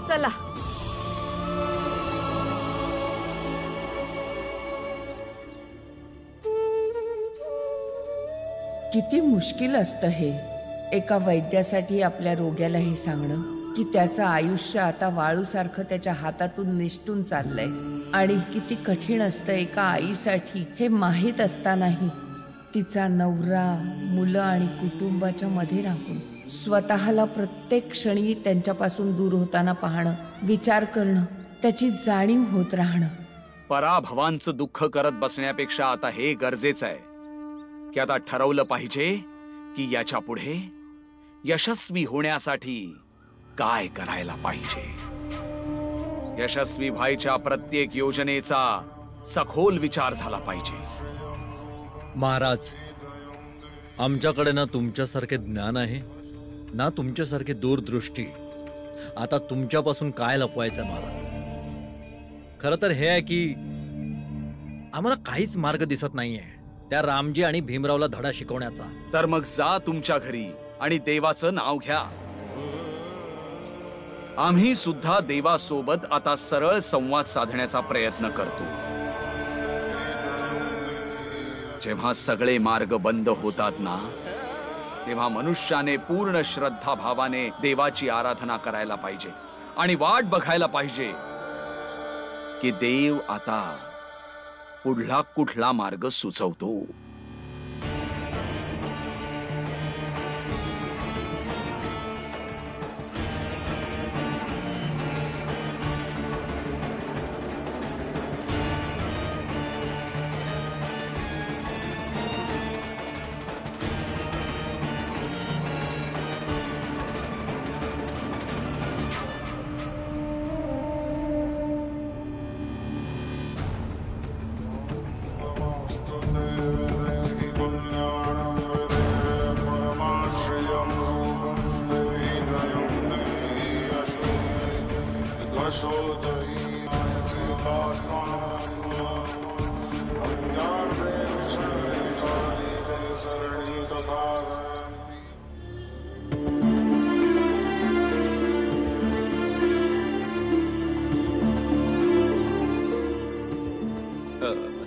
चला. किती मुश्किल असतं हे एका वैद्यासाठी आपल्या रोग्याला हे सांगणं की त्याचं आयुष्य आता वाळूसारखं त्याच्या हातातून निसटून चाललंय. आणि किती कठीण असतं एका आईसाठी हे माहीत असतानाही तिचा नवरा, मुलं आणि कुटुंबाच्या मध्ये राहून स्वतःला प्रत्येक क्षणी त्यांच्यापासून दूर होताना पाहणं, विचार करणं, त्याची जाणीव होत राहणं. पराभवांचं दुःख करत बसण्यापेक्षा आता हे गरजेचं आहे की आता ठरवलं पाहिजे की याच्या पुढे यशस्वी होण्यासाठी काय करायला पाहिजे. यशस्वी व्हायच्या प्रत्येक योजनेचा सखोल विचार झाला पाहिजे. महाराज, आमच्याकडे ना तुमच्यासारखे ज्ञान आहे ना तुमच्यासारखी दूरदृष्टी. आता तुमच्यापासून काय लपवायचं महाराज? खरं तर हे आहे की आम्हाला काहीच मार्ग दिसत नाहीये त्या रामजी आणि भीमरावला धडा शिकवण्याचा. तर मग जा तुमच्या घरी आणि देवाचं नाव घ्या. आम्ही सुद्धा देवासोबत आता सरळ संवाद साधण्याचा प्रयत्न करतो. जेव्हा सगळे मार्ग बंद होतात ना, तेव्हा मनुष्याने पूर्ण श्रद्धा भावाने देवाची आराधना करायला पाहिजे आणि वाट बघायला पाहिजे की देव आता पुढला कुठला मार्ग सुचवतो.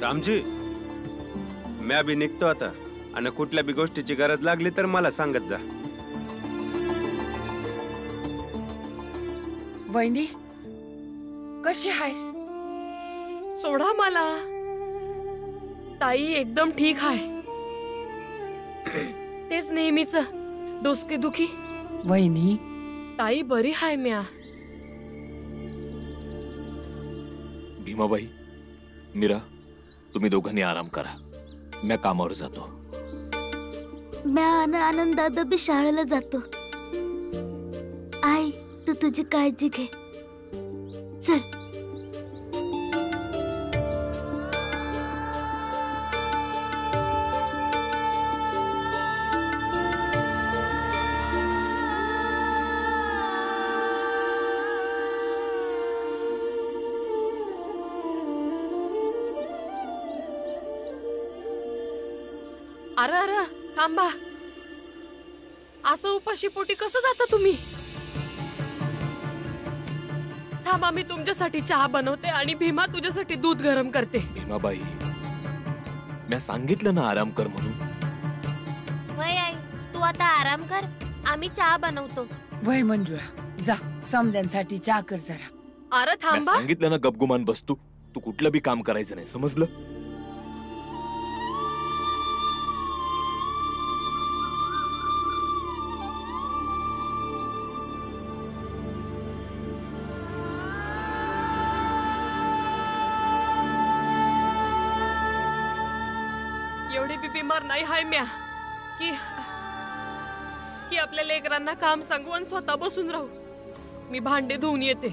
रामजी, मी अभि निघतो आता आणि कुठल्या बी गोष्टीची गरज लागली तर मला सांगत जा. वहिनी, कशी आहेस? सोडा मला. ताई एकदम ठीक आहे. तेच नेहमीच डोसके दुखी. वहिनी, ताई बरी आहे म्या. भीमाबाई, मीरा, तुम्ही दोघांनी आराम करा. मी कामावर जातो. मी आनंद दादा बी शाळेला जातो. आई, तू तुझी काळजी घे. चल. अरे अरे थांबा. असं उपाशी पोटी कसं जाता तुम्ही? थांबा, मी तुमच्यासाठी चहा बनवते आणि भीमा तुझ्यासाठी दूध गरम करते. भीमाबाई, मी सांगितलं ना आराम कर म्हणून. वय आई, तू आता आराम कर, आम्ही चहा बनवतो. वय मंजुळा, जा समद्यांसाठी चहा कर जरा. अरे मी थांबा. सांगितलं ना गपगुमान बस तू. तू कुठलं बी काम करायचं नाही, समजलं? एवढी बी बिमार नाही हाय म्या की आपल्या लेकरांना काम सांगू आणि स्वतः बसून राहू. मी भांडे धुवून येते.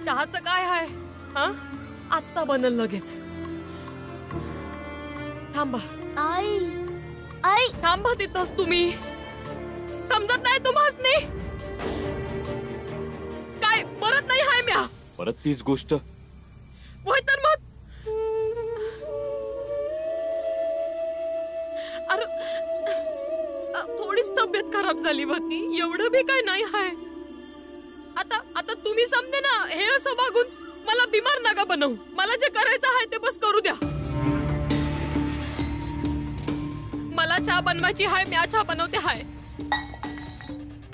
चहाचं काय आहे? हा, आत्ता बनल लगेच. थांबा. आई, आई, थांबा तिथंच तुम्ही. समजत नाही तुम्हाच नाही? काय मरत नाही हाय म्या? परत तीच गोष्ट. होय तर मग. अरे थोडीच तब्येत खराब झाली होती, एवढं बी काय नाही हाय. आता तुम्ही समजे ना, हे असं वागून मला बिमार नका बनवू. मला जे करायचं आहे ते बस करू द्या. मला चहा बनवायची हाय, मी चहा बनवते हाय.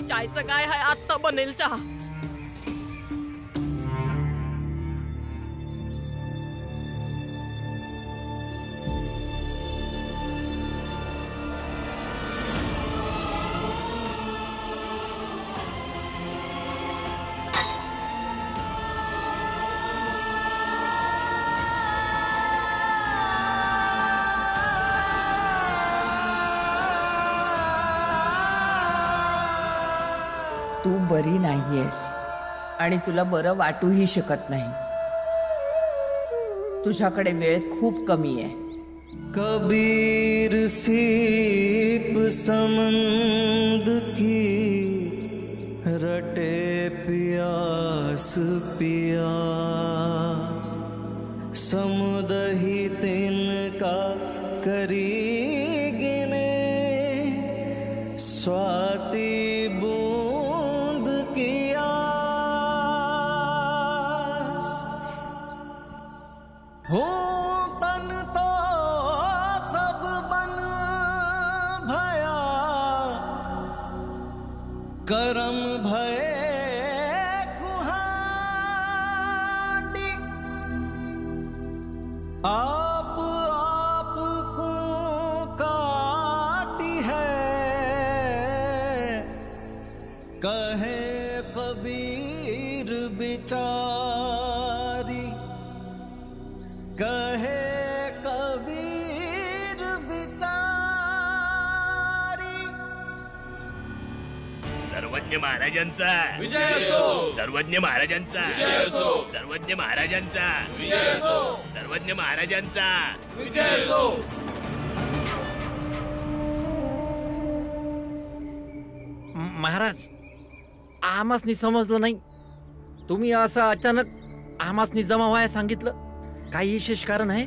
चायचं काय हाय, आत्ता बनेल चहा. तू बरी नाहीयेस आणि तुला बरं वाटूही शकत नाही. तुझ्याकडे वेळ खूप कमी आहे. कबीर सीप समंद की रटे पियास पियास, समुदही तिनका करी गिने, स्वाति बूंद की आस. हूँ तन तो सब बन भया, करम भये कुहाड़ी. आप को काटी है, कहे कबीर बिचारी, कहे कबीर बिचारी. सर्वज्ञ महाराजांचा विजय असो. सर्वज्ञ महाराजांचा विजय असो. सर्वज्ञ महाराजांचा विजय असो. सर्वज्ञ महाराजांचा विजय असो. महाराज, आमासनी समजलं नाही. तुम्ही असं अचानक आमासनी जमा व्हायला सांगितलं. काही विशेष कारण आहे?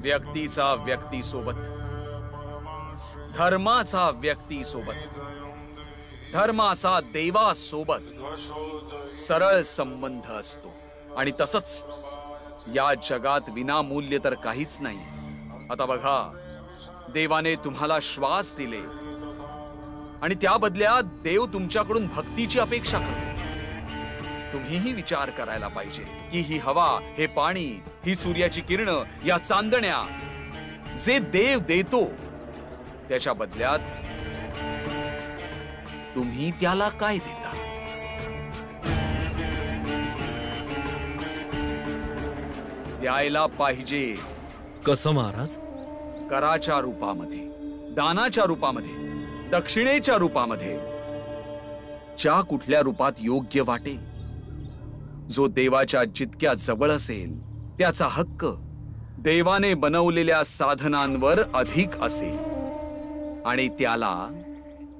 व्यक्तीचा व्यक्तीसोबत, धर्माचा व्यक्तीसोबत, धर्माचा देवासोबत सरळ संबंध असतो. आणि तसंच या जगात विनामूल्य तर काहीच नाही. आता बघा, देवाने तुम्हाला श्वास दिले आणि त्या बदल्यात देव तुमच्याकडून भक्तीची अपेक्षा करतो. तुम्हीही विचार करायला पाहिजे की ही हवा, हे पाणी, ही सूर्याची किरणं, या चांदण्या जे देव देतो, त्याच्या बदल्यात तुम्ही त्याला काय देता? द्यायला पाहिजे. कसं महाराज? कराच्या रूपामध्ये, दानाच्या रूपामध्ये, दक्षिणेच्या रूपामध्ये, ज्या कुठल्या रूपात योग्य वाटेल. जो देवाच्या जितक्या जवळ असेल त्याचा हक्क देवाने बनवलेल्या साधनांवर अधिक असेल आणि त्याला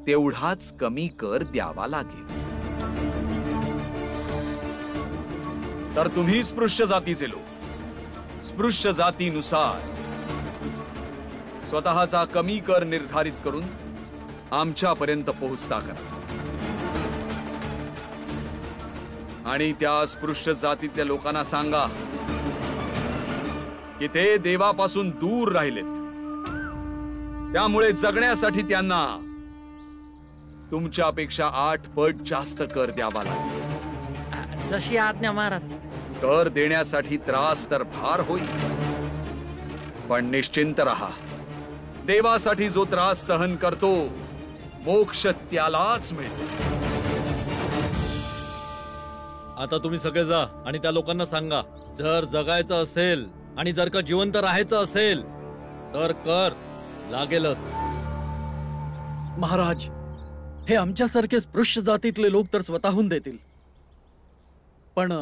तेवढाच कमी कर द्यावा लागेल. तर तुम्ही स्पृश्य जातीचे लोक स्पृश्य जातीनुसार स्वतःचा कमी कर निर्धारित करून आमच्यापर्यंत पोहोचता करा. आणि त्या स्पृश्य जातीतल्या लोकांना सांगा की ते देवापासून दूर राहिलेत. त्यामुळे जगण्यासाठी त्यांना तुमच्यापेक्षा 8 पट जास्त कर द्यावा लागेल. जशी आज्ञा महाराज. कर देण्यासाठी त्रास तर फार होईल, पण निश्चिंत रहा. देवासाठी जो त्रास सहन करतो, मोक्ष त्यालाच मिळतो. आता तुम्ही सगळे जा आणि त्या लोकांना सांगा, जर जगायचं असेल आणि जर का जिवंत राहायचं असेल तर कर लागेलच. महाराज, हे आमच्यासारखे स्पृश्य जातीतले लोक तर स्वतःहून देतील, पण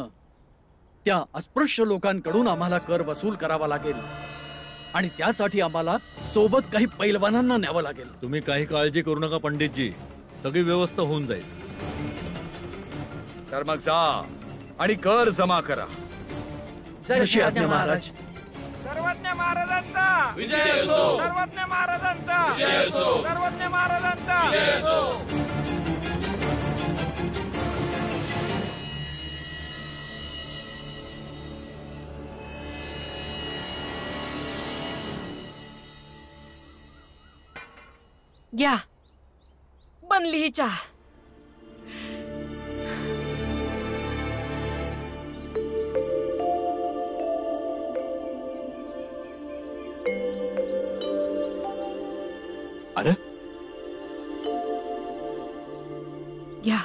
त्या अस्पृश्य लोकांकडून आम्हाला कर वसूल करावा लागेल आणि त्यासाठी आम्हाला सोबत काही पैलवानांना न्यावं लागेल. तुम्ही काही काळजी करू नका पंडितजी, सगळी व्यवस्था होऊन जाईल. तर मग जा आणि कर जमा करा. जशी आज्ञा महाराज. सर्वज्ञ महाराजांचा विजय असो. सर्वज्ञ महाराजांचा विजय असो. सर्वज्ञ महाराजांचा विजय असो. घ्या, बनली ही चहा. अरे घ्या.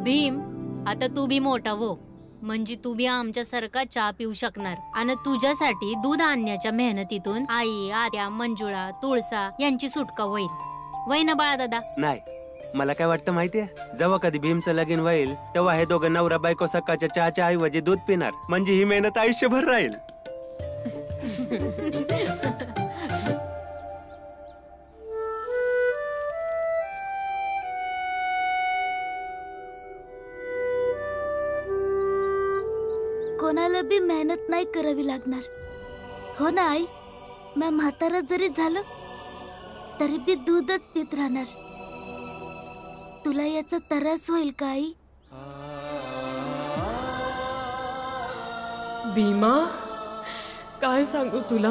भीम, आता तू बी मोठा हो, म्हणजे तू बी आमच्यासारखा चहा पिऊ शकणार. आणि तुझ्यासाठी दूध आणण्याच्या मेहनतीतून आई, आत्या, मंजुळा, तुळसा यांची सुटका होईल. वय ना बाळा दादा? नाही, मला काय वाटतं माहितीये, जेव्हा कधी भीमचं लगीन होईल तेव्हा हे दोघं नवरा बायको सकाळच्या चहाच्या ऐवजी दूध पिणार, म्हणजे ही मेहनत आयुष्यभर राहील. कोणाला बी मेहनत नाही करावी लागणार, हो ना आई? मी म्हातारा जरी झालं तरी बी दूधच पित राहणार. तुला याचा त्रास होईल का आई? भीमा, काय सांगू तुला?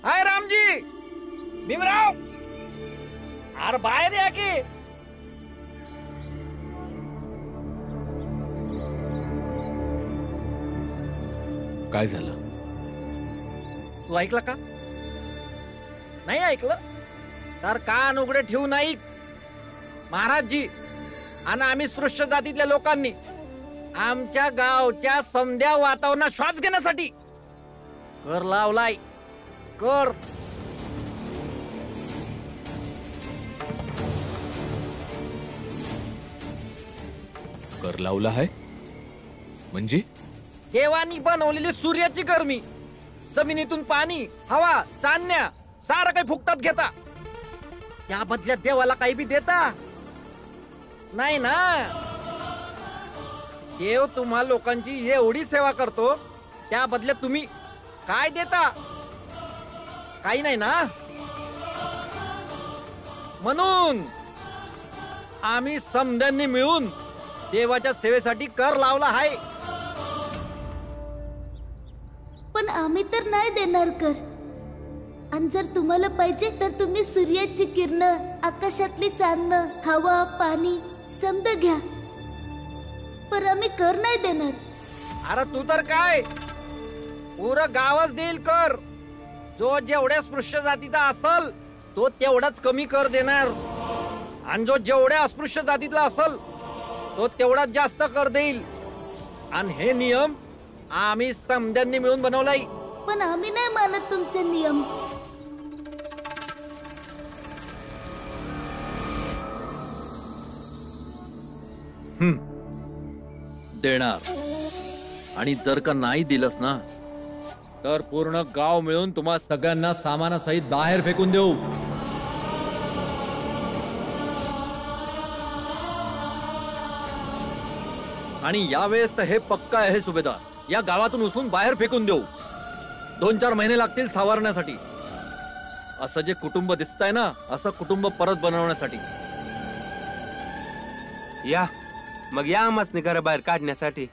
हाय रामजी, भीमराव, अरे बाहेर या की. काय झालं? तू ऐकलं का? नाही ऐकलं तर कान उघडे ठेवू नाही. महाराजजी आणि आम्ही स्पृश्य जातीतल्या लोकांनी आमच्या गावच्या समध्या वातावरणात श्वास घेण्यासाठी कर लावलाय. कर. कर लावला आहे म्हणजे? देवानी बनवलेली सूर्याची गर्मी, जमिनीतून पाणी, हवा, चांदण्या सारं काही फुकटात घेता. त्या बदल्यात देवाला काही बी देता नाही ना. देव तुम्हा लोकांची एवढी सेवा करतो, त्या बदल्यात तुम्ही काय देता? काही नाही ना. म्हणून आम्ही समध्यांनी मिळून देवाच्या सेवेसाठी कर लावला आहे. पण आम्ही तर नाही देणार कर. आणि जर तुम्हाला पाहिजे तर तुम्ही सूर्याची किरण, आकाशातली चांदणं, हवा, पाणी समद घ्या, पण आम्ही कर नाही देणार. अरे तू तर काय, पुरं गावच देईल कर. जो जेवढ्या स्पृश्य जातीचा असल तो तेवढाच कमी कर देणार, आणि जो जेवढ्या अस्पृश्य जातीतला असल तो तेवढाच जास्त कर देईल. आणि हे नियम आम्ही समध्यांनी मिळून बनवलाय. पण आम्ही नाही मानत तुमचे नियम. देणार. आणि जर का नाही दिलंस ना तर पूर्ण गाव मिळून तुम्हा सगळ्यांना सामानासहित बाहेर फेकून देऊ. आणि यावेळेस तर हे पक्का आहे सुभेदार, या गावातून उचलून बाहेर फेकून देऊ. 2-4 महिने लागतील सावरण्यासाठी. असं जे कुटुंब दिसतंय ना, असं कुटुंब परत बनवण्यासाठी. या मग या आम्हासनी घराबाहेर काढण्यासाठी.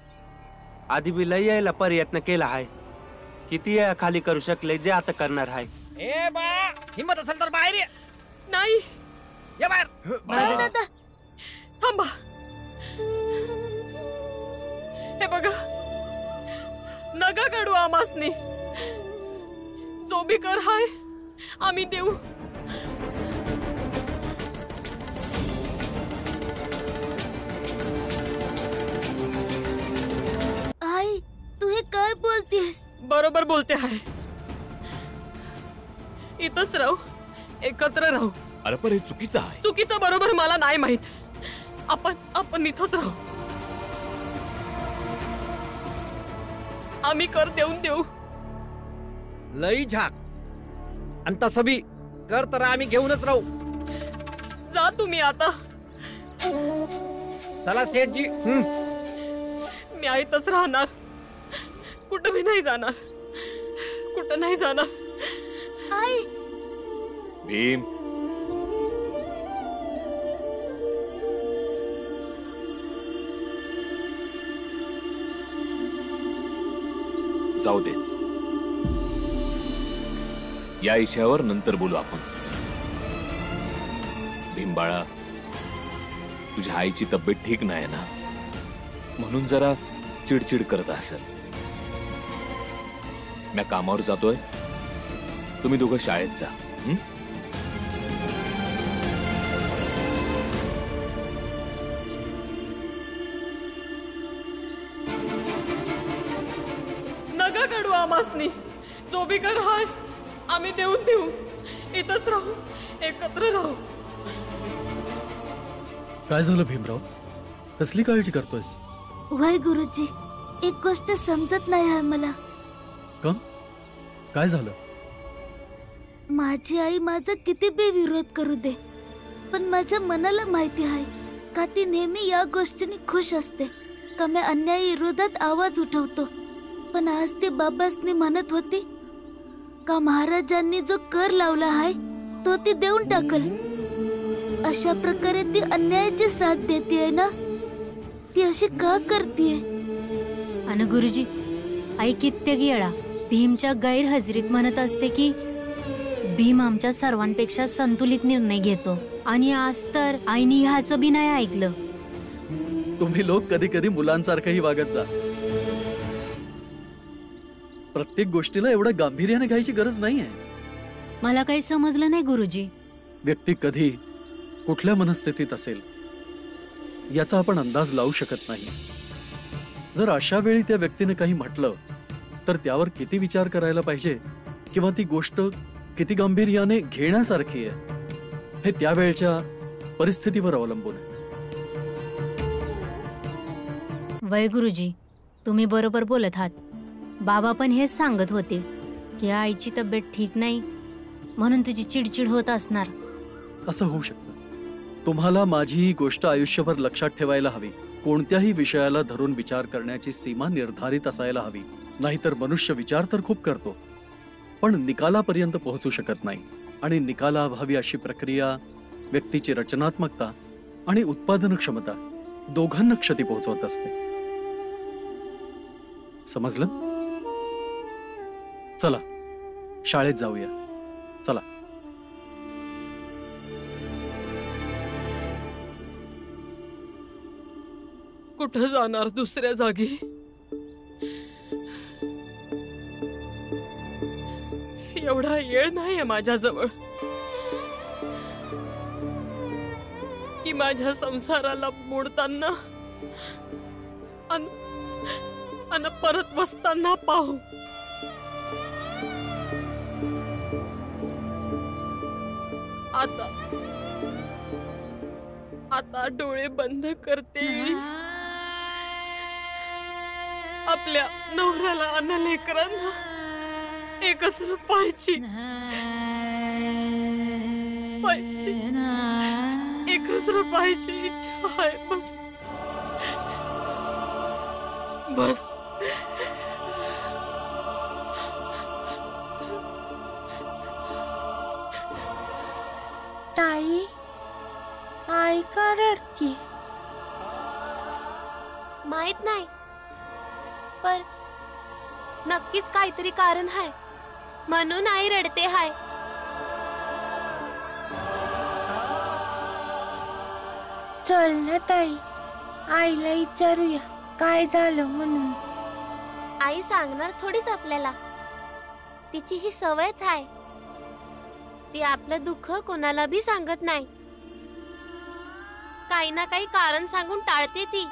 आधी बी लय यायला प्रयत्न केला आहे, किती वेळा खाली करू शकले, जे आता करणार आहे. ए बाळा, हिम्मत असेल तर बाहेर ये. नाही, ये बाहेर. दादा थांबा. हे बघा, नका काढू आमासनी. जो बी कर हाय आम्ही देऊ. आई, तू हे काय बोलतेस? बरोबर बोलते आहे. इथंच राहू, एकत्र राहू. अरे पण हे चुकीचं आहे. चुकीचं बरोबर मला नाही माहित. आपण इथंच राहू. आम्ही कर देऊन देऊ. लई झाक. आणि तसं बी कर तर आम्ही घेऊनच राहू. जा तुम्ही आता. चला सेठजी. मी इथंच राहणार. कुठं भी नाही जाणार. कुठं नाही जाणार. आई भीम, जाऊ दे. या विषयावर नंतर बोलू आपण. भीम बाळा, तुझ्या आईची तब्येत ठीक नाही ना, म्हणून जरा चिडचिड करत असेल. मी कामावर जातोय, तुम्ही दोघं शाळेत जा. नका काढू आमासनी. जो बी कर हाय आम्ही देऊन देऊ. इथंच राहू, एकत्र राहू. काय झालं भीमराव? कसली काळजी करतोयस? वय गुरुजी, एक गोष्ट समजत नाही आहे मला. का? काय झालं? माझी आई माझा किती बी विरोध करू दे, पण माझ्या मनाला माहिती आहे का ती नेहमी या गोष्टीने खुश असते का मी अन्याय विरोधात आवाज उठवतो. पण आज ते बाबासनी म्हणत होती का महाराजांनी जो कर लावला आहे तो ती देऊन टाकल. अशा प्रकारे ती अन्यायाची साथ देते ना. ती अशी का करते? आणि गुरुजी, आई कित्येक वेळा भीमच्या गैरहजेरीत म्हणत असते की भीम आमच्या सर्वांपेक्षा संतुलित निर्णय घेतो, आणि आज तर आईने ह्याचं बी नाही ऐकलं. तुम्ही लोक कधी कधी मुलांसारखंही वागत जा. प्रत्येक गोष्टीला एवढं गांभीर्याने घ्यायची गरज नाहीये. मला काही समजलं नाही गुरुजी. व्यक्ती कधी कुठल्या मनस्थितीत असेल याचा आपण अंदाज लावू शकत नाही. जर अशा वेळी त्या व्यक्तीने काही म्हटलं तर त्यावर किती विचार करायला पाहिजे किंवा ती गोष्ट किती गांभीर्याने घेण्यासारखी आहे हे त्यावेळच्या परिस्थितीवर अवलंबून आहे. वय गुरुजी, तुम्ही बरोबर बोलत आहात. बाबा पण हेच सांगत होते की आईची तब्येत ठीक नाही म्हणून तिची चिडचिड होत असणार. असं होऊ शकतं. तुम्हाला माझी ही गोष्ट आयुष्यभर लक्षात ठेवायला हवी. कोणत्याही विषयाला धरून विचार करण्याची सीमा निर्धारित असायला हवी. नाहीतर मनुष्य विचार तर खूप करतो पण निकालापर्यंत पोहोचू शकत नाही. आणि निकालाभावी अशी प्रक्रिया व्यक्तीची रचनात्मकता आणि उत्पादन क्षमता दोघांना क्षती पोहोचवत असते. समजलं? चला शाळेत जाऊया. चला. कुठं जाणार दुसऱ्या जागी? एवढा वेळ नाहीये माझ्याजवळ की माझ्या संसाराला मोडताना अन परत बसताना पाहू. आता डोळे बंद करते. आपल्या नवऱ्याला अन लेकरांना एकत्र पाहायची एकत्र पाहायची इच्छा आहे. बस ताई, आई का रडती? माहित नाही, पर नक्कीच काहीतरी कारण आहे म्हणून आई रडते हाय. चल ना ताई, आईला विचारूया काय झालं म्हणून. आई सांगणार थोडीच आपल्याला. तिची ही सवयच आहे. ती आपलं दुःख कोणाला भी सांगत नाही. काही ना काही कारण सांगून टाळते ती.